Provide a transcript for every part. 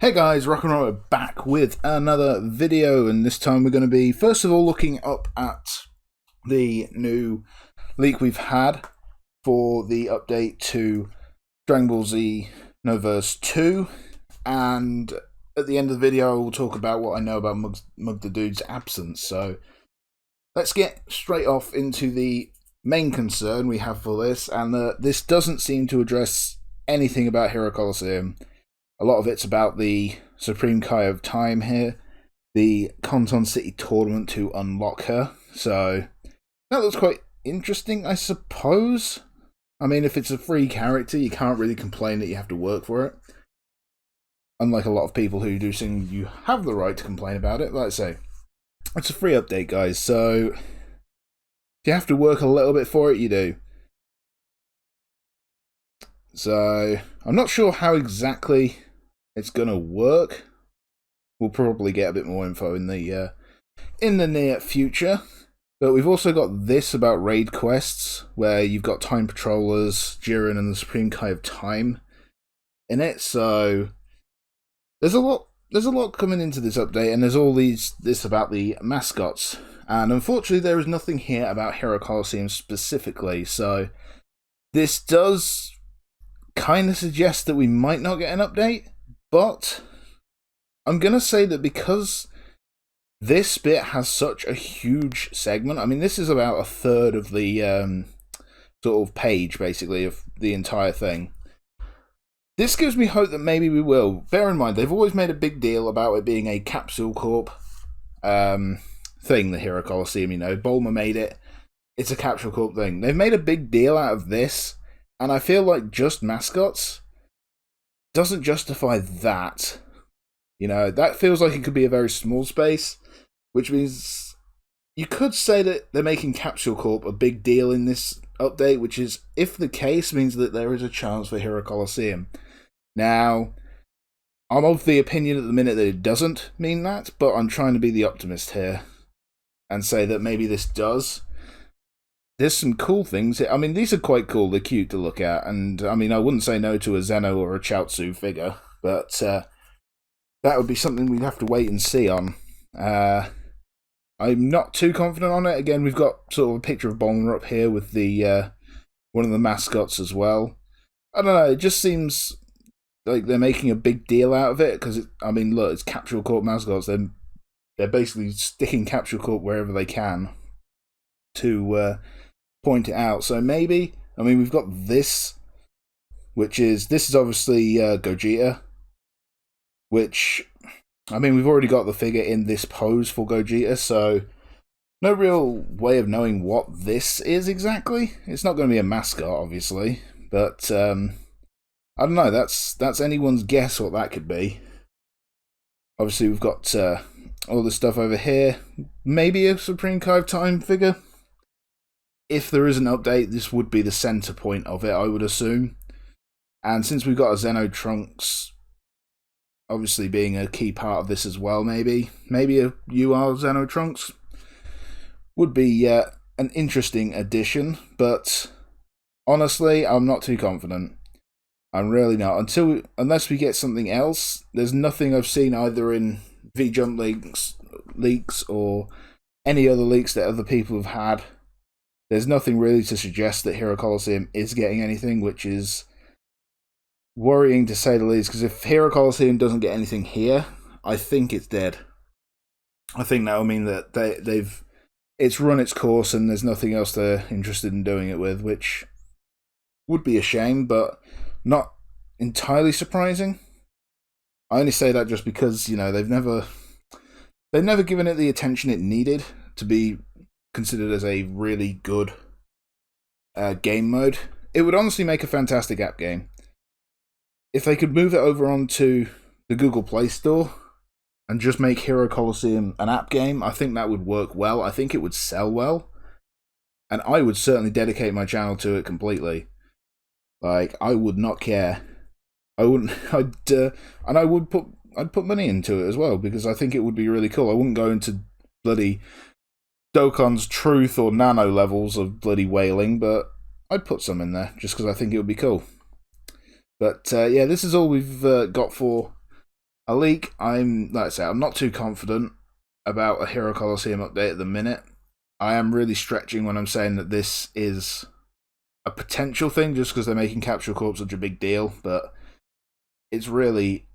Hey guys, Rock and Roll back with another video, and this time we're going to be first of all looking up at the new leak we've had for the update to Dragon Ball Z Xenoverse 2, and at the end of the video I will talk about what I know about Mugthadudes' Absence. So let's get straight off into the main concern we have for this, and this doesn't seem to address anything about Hero Colosseum. A lot of it's about the Supreme Kai of Time here, the Canton City tournament to unlock her. So that looks quite interesting, I suppose. I mean, if it's a free character, you can't really complain that you have to work for it. Unlike a lot of people who do think you have the right to complain about it. Like I say, it's a free update, guys, so if you have to work a little bit for it, you do. So I'm not sure how exactly it's gonna work. We'll probably get a bit more info in the near future. But we've also got this about raid quests, where you've got Time Patrollers, Jiren, and the Supreme Kai of Time in it. So there's a lot coming into this update, and there's all this about the mascots. And unfortunately, there is nothing here about Hero Colosseum specifically. So this does kind of suggest that we might not get an update. But I'm going to say that because this bit has such a huge segment, I mean, this is about a third of the sort of page, basically, of the entire thing. This gives me hope that maybe we will. Bear in mind, they've always made a big deal about it being a Capsule Corp thing, the Hero Colosseum, you know. Bulma made it. It's a Capsule Corp thing. They've made a big deal out of this, and I feel like just mascots doesn't justify that. You know, that feels like it could be a very small space, which means you could say that they're making Capsule Corp a big deal in this update, which is, if the case, means that there is a chance for Hero Colosseum. Now, I'm of the opinion at the minute that it doesn't mean that, but I'm trying to be the optimist here and say that maybe this does. There's some cool things. I mean, these are quite cool. They're cute to look at. And, I mean, I wouldn't say no to a Zeno or a Chaozu figure. But that would be something we'd have to wait and see on. I'm not too confident on it. Again, we've got sort of a picture of Bulma up here with the one of the mascots as well. I don't know. It just seems like they're making a big deal out of it. Because, I mean, look, it's Capsule Corp mascots. They're basically sticking Capsule Corp wherever they can to point it out. So maybe, I mean, we've got this, this is obviously Gogeta, which, I mean, we've already got the figure in this pose for Gogeta, so no real way of knowing what this is exactly. It's not going to be a mascot, obviously, but I don't know, that's anyone's guess what that could be. Obviously, we've got all this stuff over here, maybe a Supreme Kai of Time figure. If there is an update, this would be the center point of it, I would assume. And since we've got a Zeno Trunks obviously being a key part of this as well, maybe a UR Zeno Trunks would be an interesting addition, but honestly, I'm not too confident. I'm really not. Unless we get something else, there's nothing I've seen either in V-Jump leaks or any other leaks that other people have had. There's nothing really to suggest that Hero Colosseum is getting anything, which is worrying to say the least, because if Hero Colosseum doesn't get anything here, I think it's dead. I think that will mean that it's run its course and there's nothing else they're interested in doing it with, which would be a shame, but not entirely surprising. I only say that just because, you know, they've never given it the attention it needed to be considered as a really good game mode. It would honestly make a fantastic app game. If they could move it over onto the Google Play Store and just make Hero Colosseum an app game, I think that would work well. I think it would sell well. And I would certainly dedicate my channel to it completely. Like, I would not care. I'd put money into it as well, because I think it would be really cool. I wouldn't go into bloody Dokkan's Truth or Nano levels of bloody whaling, but I'd put some in there just because I think it would be cool. But yeah, this is all we've got for a leak. Like I say, I'm not too confident about a Hero Colosseum update at the minute. I am really stretching when I'm saying that this is a potential thing, just because they're making Capsule Corp such a big deal, but it's really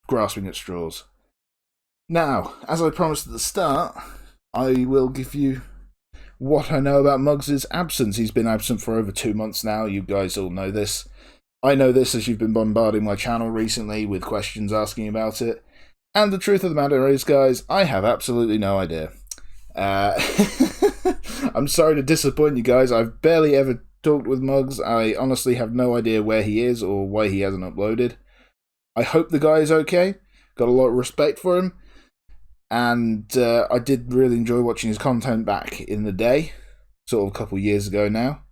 grasping at straws. Now, as I promised at the start, I will give you what I know about Muggs' absence. He's been absent for over 2 months now. You guys all know this. I know this as you've been bombarding my channel recently with questions asking about it. And the truth of the matter is, guys, I have absolutely no idea. I'm sorry to disappoint you guys. I've barely ever talked with Muggs. I honestly have no idea where he is or why he hasn't uploaded. I hope the guy is okay. Got a lot of respect for him. And I did really enjoy watching his content back in the day, sort of a couple years ago now.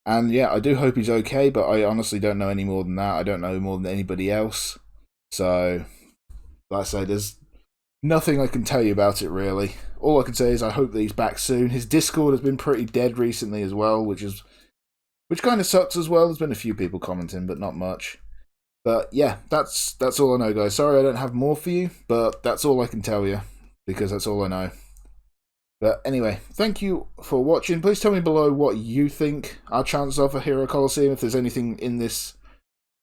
And yeah, I do hope he's okay, but I honestly don't know any more than that. I don't know more than anybody else. So, like I say, there's nothing I can tell you about it, really. All I can say is I hope that he's back soon. His Discord has been pretty dead recently as well, which kind of sucks as well. There's been a few people commenting, but not much. But yeah, that's all I know, guys. Sorry I don't have more for you, but that's all I can tell you, because that's all I know. But anyway, thank you for watching. Please tell me below what you think our chances are for Hero Colosseum, if there's anything in this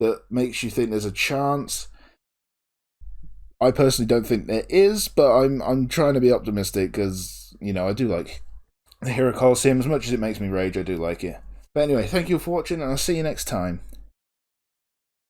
that makes you think there's a chance. I personally don't think there is, but I'm trying to be optimistic because, you know, I do like the Hero Colosseum. As much as it makes me rage, I do like it. But anyway, thank you for watching, and I'll see you next time.